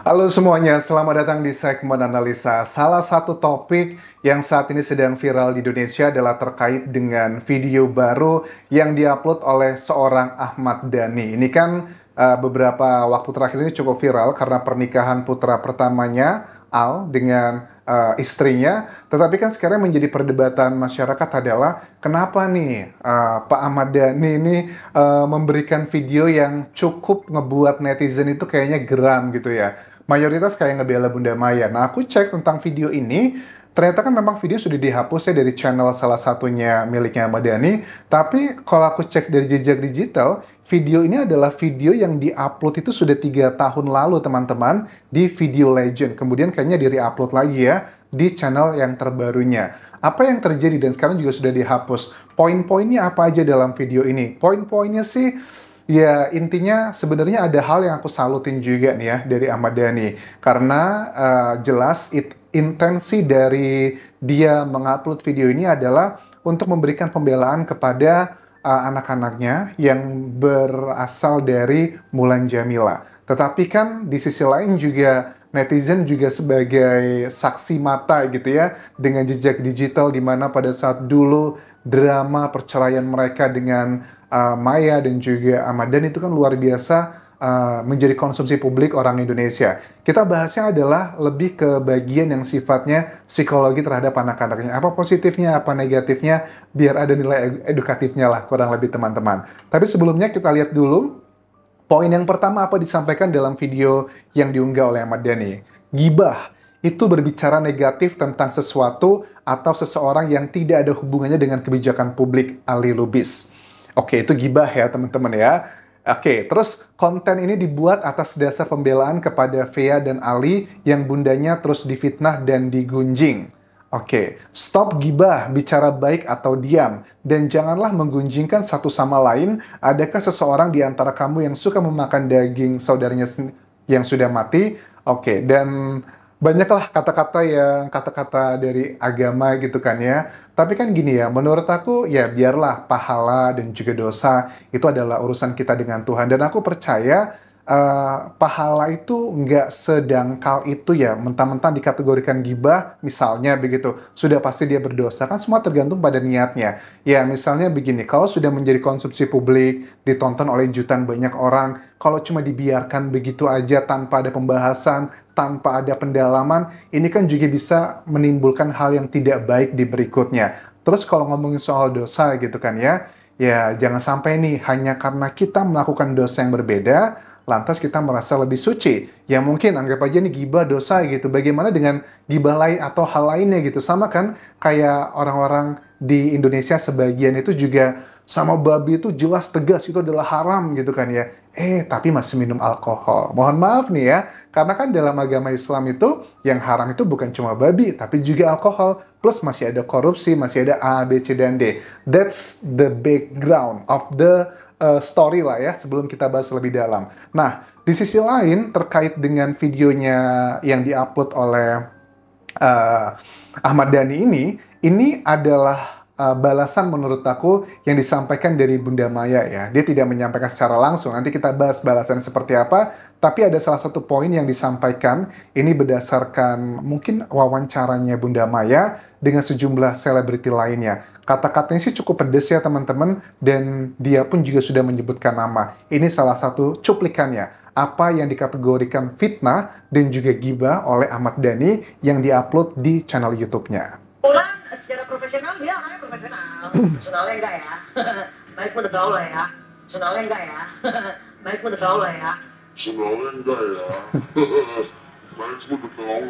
Halo semuanya, selamat datang di segmen analisa. Salah satu topik yang saat ini sedang viral di Indonesia adalah terkait dengan video baru yang diupload oleh seorang Ahmad Dhani. Ini kan beberapa waktu terakhir ini cukup viral karena pernikahan putra pertamanya, Al, dengan istrinya. Tetapi kan sekarang menjadi perdebatan masyarakat adalah kenapa nih Pak Ahmad Dhani ini memberikan video yang cukup ngebuat netizen itu kayaknya geram gitu ya. Mayoritas kayak ngebela Bunda Maya. Nah, aku cek tentang video ini, ternyata kan memang video sudah dihapus ya dari channel salah satunya miliknya Ahmad Dhani. Tapi kalau aku cek dari jejak digital, video ini adalah video yang diupload itu sudah 3 tahun lalu teman-teman di Video Legend. Kemudian kayaknya di-reupload lagi ya di channel yang terbarunya. Apa yang terjadi dan sekarang juga sudah dihapus. Poin-poinnya apa aja dalam video ini? Poin-poinnya sih ya, intinya sebenarnya ada hal yang aku salutin juga nih ya dari Ahmad Dhani. Karena jelas intensi dari dia mengupload video ini adalah untuk memberikan pembelaan kepada anak-anaknya yang berasal dari Mulan Jamila. Tetapi kan di sisi lain juga netizen juga sebagai saksi mata gitu ya dengan jejak digital di mana pada saat dulu drama perceraian mereka dengan Maya dan juga Ahmad Dhani itu kan luar biasa menjadi konsumsi publik orang Indonesia. Kita bahasnya adalah lebih ke bagian yang sifatnya psikologi terhadap anak-anaknya. Apa positifnya, apa negatifnya, biar ada nilai edukatifnya lah kurang lebih teman-teman. Tapi sebelumnya kita lihat dulu poin yang pertama apa disampaikan dalam video yang diunggah oleh Ahmad Dhani. Gibah itu berbicara negatif tentang sesuatu atau seseorang yang tidak ada hubungannya dengan kebijakan publik Ali Lubis. Oke, itu gibah ya teman-teman ya. Oke, terus konten ini dibuat atas dasar pembelaan kepada Vea dan Ali yang bundanya terus difitnah dan digunjing. Oke, stop gibah, bicara baik atau diam, dan janganlah menggunjingkan satu sama lain. Adakah seseorang di antara kamu yang suka memakan daging saudaranya yang sudah mati? Oke, dan banyaklah kata-kata dari agama gitu kan ya. Tapi kan gini ya, menurut aku ya biarlah pahala dan juga dosa itu adalah urusan kita dengan Tuhan. Dan aku percaya pahala itu nggak sedangkal itu ya, mentang-mentang dikategorikan gibah, misalnya begitu, sudah pasti dia berdosa. Kan semua tergantung pada niatnya. Ya misalnya begini, kalau sudah menjadi konsumsi publik, ditonton oleh jutaan banyak orang, kalau cuma dibiarkan begitu aja tanpa ada pembahasan, tanpa ada pendalaman, ini kan juga bisa menimbulkan hal yang tidak baik di berikutnya. Terus kalau ngomongin soal dosa gitu kan ya jangan sampai nih hanya karena kita melakukan dosa yang berbeda, lantas kita merasa lebih suci. Ya mungkin anggap aja nih gibah dosa gitu. Bagaimana dengan gibah lain atau hal lainnya gitu. Sama kan kayak orang-orang di Indonesia sebagian itu juga sama babi itu jelas tegas itu adalah haram gitu kan ya. Tapi masih minum alkohol. Mohon maaf nih ya. Karena kan dalam agama Islam itu yang haram itu bukan cuma babi, tapi juga alkohol. Plus masih ada korupsi, masih ada A, B, C, dan D. That's the background of the story lah ya, sebelum kita bahas lebih dalam. Nah, di sisi lain, terkait dengan videonya yang diupload oleh Ahmad Dhani ini adalah balasan menurut aku yang disampaikan dari Bunda Maya ya. Dia tidak menyampaikan secara langsung, nanti kita bahas balasan seperti apa, tapi ada salah satu poin yang disampaikan, ini berdasarkan mungkin wawancaranya Bunda Maya dengan sejumlah selebriti lainnya. Kata-katanya sih cukup pedes ya teman-teman, dan dia pun juga sudah menyebutkan nama. Ini salah satu cuplikannya, apa yang dikategorikan fitnah dan juga gibah oleh Ahmad Dhani yang diupload di channel YouTube-nya. Ulang secara profesional dia orangnya profesional, personalnya enggak ya, baik pada gaul lah ya, personalnya enggak ya, baik pada gaul lah ya, personalnya enggak ya, baik pada gaul lah ya.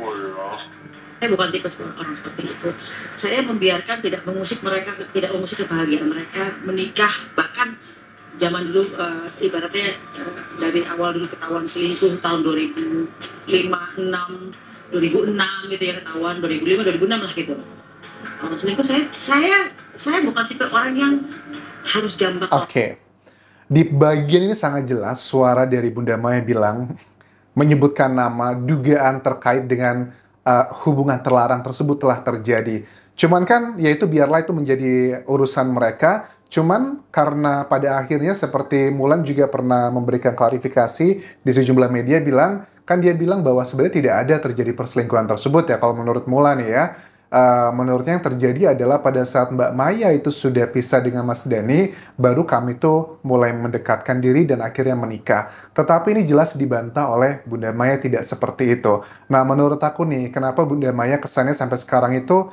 Saya bukan tipe orang seperti itu. Saya membiarkan tidak mengusik mereka, tidak mengusik kebahagiaan mereka menikah. Bahkan zaman dulu ibaratnya dari awal dulu ketahuan selingkuh tahun 2005, 2006 gitu ya, ketahuan 2005, 2006 lah gitu. Selingkuh saya bukan tipe orang yang harus jambat. Oke. Di bagian ini sangat jelas suara dari Bunda Maya bilang menyebutkan nama, dugaan terkait dengan hubungan terlarang tersebut telah terjadi. Cuman kan, ya itu biarlah itu menjadi urusan mereka. Cuman karena pada akhirnya seperti Mulan juga pernah memberikan klarifikasi di sejumlah media bilang, kan dia bilang bahwa sebenarnya tidak ada terjadi perselingkuhan tersebut ya, kalau menurut Mulan ya. Menurutnya yang terjadi adalah pada saat Mbak Maya itu sudah pisah dengan Mas Dhani, baru kami tuh mulai mendekatkan diri dan akhirnya menikah. Tetapi ini jelas dibantah oleh Bunda Maya tidak seperti itu. Nah, menurut aku nih, kenapa Bunda Maya kesannya sampai sekarang itu,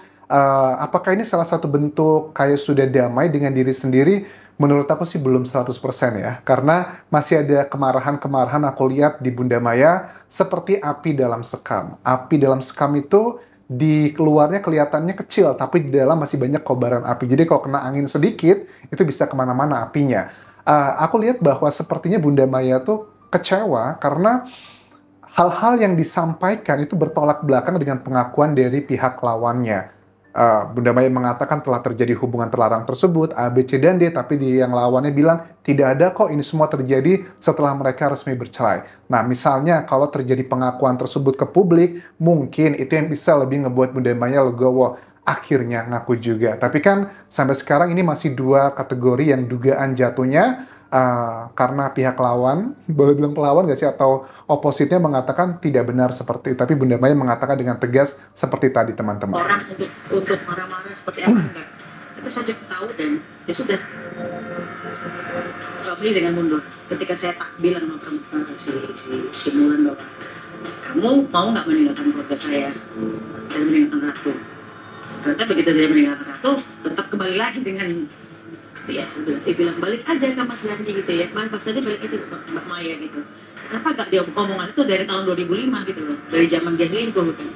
apakah ini salah satu bentuk kayak sudah damai dengan diri sendiri? Menurut aku sih belum 100% ya, karena masih ada kemarahan-kemarahan aku lihat di Bunda Maya seperti api dalam sekam. Api dalam sekam itu di keluarnya kelihatannya kecil, tapi di dalam masih banyak kobaran api. Jadi kalau kena angin sedikit, itu bisa kemana-mana apinya. Aku lihat bahwa sepertinya Bunda Maya tuh kecewa karena hal-hal yang disampaikan itu bertolak belakang dengan pengakuan dari pihak lawannya. Bunda Maya mengatakan telah terjadi hubungan terlarang tersebut, A, B, C, dan D, tapi di yang lawannya bilang, tidak ada kok, ini semua terjadi setelah mereka resmi bercerai. Nah, misalnya kalau terjadi pengakuan tersebut ke publik, mungkin itu yang bisa lebih ngebuat Bunda Maya legowo, akhirnya ngaku juga. Tapi kan sampai sekarang ini masih dua kategori yang dugaan jatuhnya, karena pihak lawan, boleh bilang pelawan nggak sih, atau opositnya mengatakan tidak benar seperti itu. Tapi Bunda Maya mengatakan dengan tegas seperti tadi teman-teman. Orang untuk marah-marah seperti apa enggak. Itu saja tahu dan ya sudah. Kami dengan mundur. Ketika saya tak bilang sama si Mulan bahwa kamu mau nggak meninggalkan keluarga saya dan meninggalkan Ratu. Ternyata begitu dia meninggalkan Ratu, tetap kembali lagi dengan ya sudah, dia bilang balik aja ke Mas Dhani gitu ya, pas tadi balik aja ke Mbak Maya gitu. Kenapa gak dia omongan itu dari tahun 2005 gitu loh, dari zaman dia selingkuh gitu.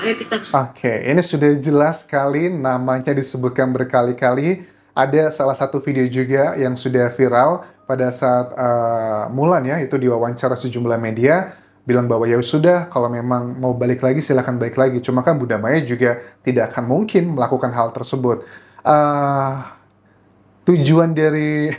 Ayo kita... Oke, ini sudah jelas sekali, namanya disebutkan berkali-kali. Ada salah satu video juga yang sudah viral pada saat Mulan ya, itu diwawancara sejumlah media, bilang bahwa ya sudah, kalau memang mau balik lagi silahkan balik lagi. Cuma kan Bunda Maya juga tidak akan mungkin melakukan hal tersebut. Tujuan dari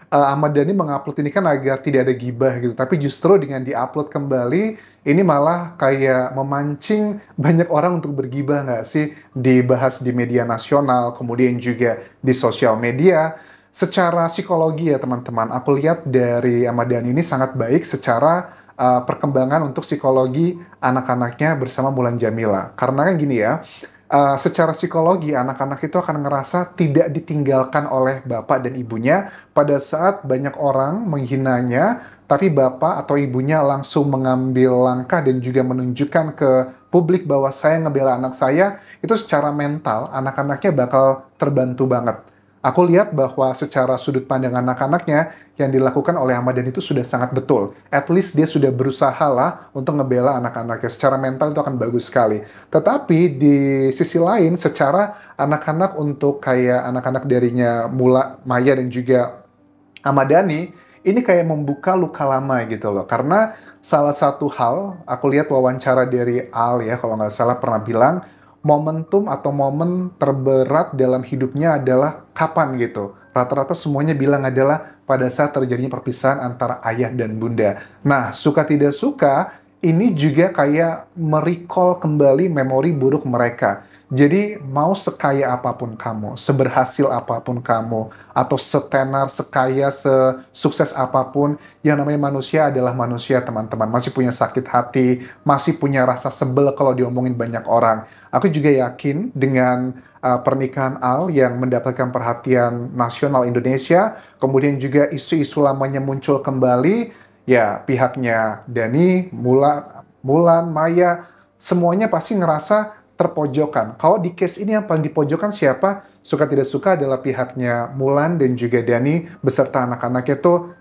Ahmad Dhani mengupload ini kan agar tidak ada gibah gitu, tapi justru dengan diupload kembali, ini malah kayak memancing banyak orang untuk bergibah nggak sih? Dibahas di media nasional, kemudian juga di sosial media. Secara psikologi ya teman-teman, aku lihat dari Ahmad Dhani ini sangat baik secara perkembangan untuk psikologi anak-anaknya bersama Mulan Jameela. Karena kan gini ya, secara psikologi anak-anak itu akan ngerasa tidak ditinggalkan oleh bapak dan ibunya pada saat banyak orang menghinanya, tapi bapak atau ibunya langsung mengambil langkah dan juga menunjukkan ke publik bahwa saya ngebela anak saya, itu secara mental anak-anaknya bakal terbantu banget. Aku lihat bahwa secara sudut pandang anak-anaknya yang dilakukan oleh Ahmad Dhani itu sudah sangat betul. At least dia sudah berusaha lah untuk ngebela anak-anaknya. Secara mental itu akan bagus sekali. Tetapi di sisi lain, secara anak-anak untuk kayak anak-anak darinya Maya dan juga Ahmad Dhani, ini kayak membuka luka lama gitu loh. Karena salah satu hal, aku lihat wawancara dari Al ya, kalau nggak salah pernah bilang, momentum atau momen terberat dalam hidupnya adalah kapan gitu. Rata-rata semuanya bilang adalah pada saat terjadinya perpisahan antara ayah dan bunda. Nah, suka tidak suka, ini juga kayak merecall kembali memori buruk mereka. Jadi, mau sekaya apapun kamu, seberhasil apapun kamu, atau setenar, sekaya, sesukses apapun, yang namanya manusia adalah manusia, teman-teman. Masih punya sakit hati, masih punya rasa sebel kalau diomongin banyak orang. Aku juga yakin dengan pernikahan Al yang mendapatkan perhatian nasional Indonesia, kemudian juga isu-isu lamanya muncul kembali, ya pihaknya Dhani, Mulan, Maya, semuanya pasti ngerasa terpojokan. Kalau di case ini yang paling dipojokkan siapa? Suka tidak suka adalah pihaknya Mulan dan juga Dhani beserta anak-anaknya tuh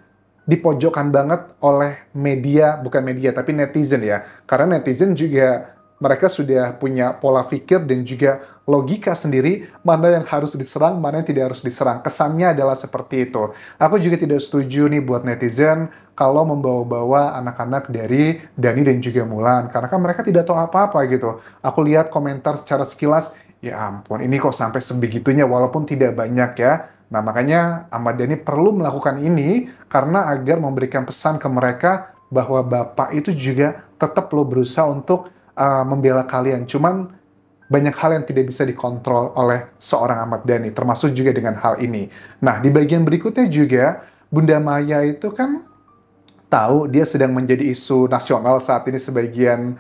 dipojokkan banget oleh media, bukan media tapi netizen ya. Karena netizen juga mereka sudah punya pola pikir dan juga logika sendiri mana yang harus diserang, mana yang tidak harus diserang. Kesannya adalah seperti itu. Aku juga tidak setuju nih buat netizen kalau membawa-bawa anak-anak dari Dhani dan juga Mulan. Karena kan mereka tidak tahu apa-apa gitu. Aku lihat komentar secara sekilas, ya ampun ini kok sampai sebegitunya walaupun tidak banyak ya. Nah makanya Ahmad Dhani perlu melakukan ini karena agar memberikan pesan ke mereka bahwa bapak itu juga tetap lo berusaha untuk membela kalian. Cuman banyak hal yang tidak bisa dikontrol oleh seorang Ahmad Dhani, termasuk juga dengan hal ini. Nah, di bagian berikutnya juga, Bunda Maya itu kan tahu dia sedang menjadi isu nasional saat ini, sebagian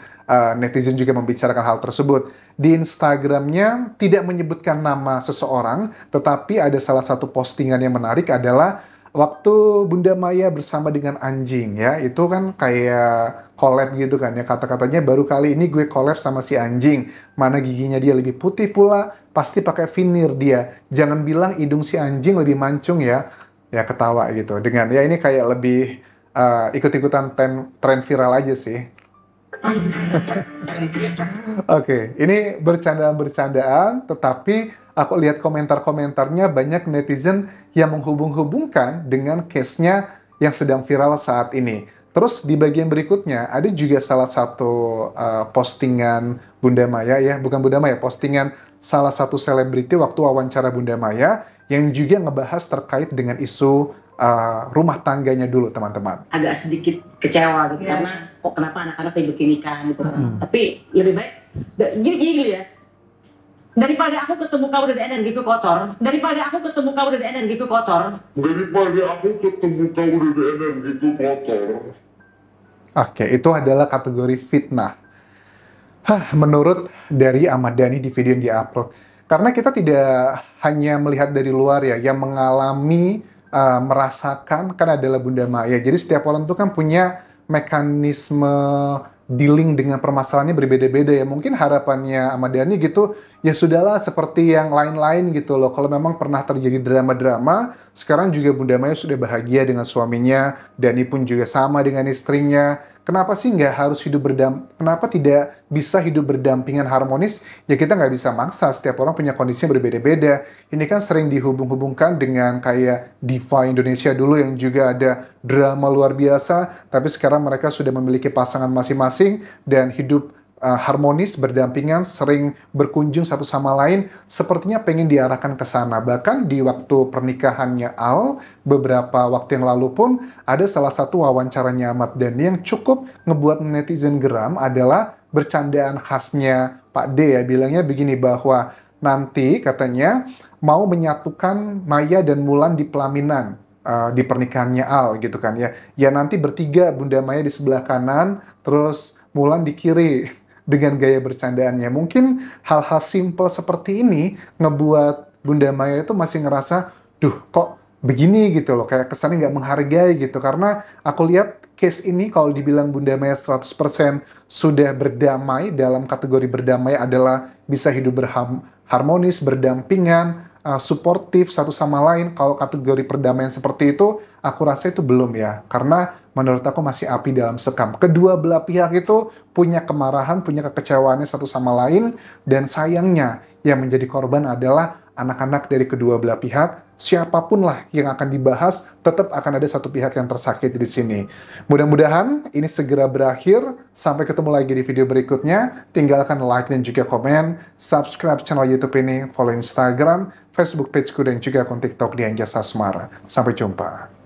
netizen juga membicarakan hal tersebut. Di Instagramnya tidak menyebutkan nama seseorang, tetapi ada salah satu postingan yang menarik adalah waktu Bunda Maya bersama dengan anjing ya, itu kan kayak collab gitu kan ya, kata-katanya baru kali ini gue collab sama si anjing, mana giginya dia lebih putih pula, pasti pakai veneer dia, jangan bilang hidung si anjing lebih mancung ya, ya ketawa gitu, dengan ya ini kayak lebih ikut-ikutan tren viral aja sih. Oke, ini bercandaan-bercandaan, tetapi aku lihat komentar-komentarnya banyak netizen yang menghubung-hubungkan dengan case-nya yang sedang viral saat ini. Terus di bagian berikutnya ada juga salah satu postingan Bunda Maya ya, bukan Bunda Maya, postingan salah satu selebriti waktu wawancara Bunda Maya yang juga ngebahas terkait dengan isu rumah tangganya dulu, teman-teman. Agak sedikit kecewa gitu, karena kok kenapa anak-anak kayak begini kan gitu. Tapi lebih baik, gini ya, daripada aku ketemu kau dari energi itu kotor, Oke, itu adalah kategori fitnah. Menurut dari Ahmad Dhani di video yang dia-upload. Karena kita tidak hanya melihat dari luar ya, yang mengalami, merasakan kan adalah Bunda Maya. Jadi setiap orang itu kan punya mekanisme dealing dengan permasalahannya berbeda-beda ya. Mungkin harapannya Ahmad Dhani gitu, ya sudahlah seperti yang lain-lain gitu loh. Kalau memang pernah terjadi drama-drama, sekarang juga Bunda Maya sudah bahagia dengan suaminya, Dhani pun juga sama dengan istrinya. Kenapa sih nggak harus kenapa tidak bisa hidup berdampingan harmonis? Ya kita nggak bisa maksa, setiap orang punya kondisi yang berbeda-beda. Ini kan sering dihubung-hubungkan dengan kayak diva Indonesia dulu yang juga ada drama luar biasa, tapi sekarang mereka sudah memiliki pasangan masing-masing dan hidup harmonis, berdampingan, sering berkunjung satu sama lain, sepertinya pengen diarahkan ke sana. Bahkan di waktu pernikahannya Al, beberapa waktu yang lalu pun, ada salah satu wawancaranya Ahmad Dhani yang cukup ngebuat netizen geram adalah bercandaan khasnya Pak D ya, bilangnya begini bahwa nanti katanya mau menyatukan Maya dan Mulan di pelaminan, di pernikahannya Al gitu kan ya. Ya nanti bertiga, Bunda Maya di sebelah kanan, terus Mulan di kiri, dengan gaya bercandaannya. Mungkin hal-hal simple seperti ini ngebuat Bunda Maya itu masih ngerasa, duh kok begini gitu loh, kayak kesannya nggak menghargai gitu. Karena aku lihat case ini kalau dibilang Bunda Maya 100% sudah berdamai, dalam kategori berdamai adalah bisa hidup harmonis, berdampingan, suportif satu sama lain. Kalau kategori perdamaian seperti itu, aku rasa itu belum ya. Karena menurut aku masih api dalam sekam. Kedua belah pihak itu punya kemarahan, punya kekecewaannya satu sama lain, dan sayangnya yang menjadi korban adalah anak-anak dari kedua belah pihak. Siapapun lah yang akan dibahas, tetap akan ada satu pihak yang tersakiti di sini. Mudah-mudahan ini segera berakhir. Sampai ketemu lagi di video berikutnya. Tinggalkan like dan juga komen. Subscribe channel YouTube ini, follow Instagram, Facebook pageku, dan juga akun TikTok di Anjasa Asmara. Sampai jumpa.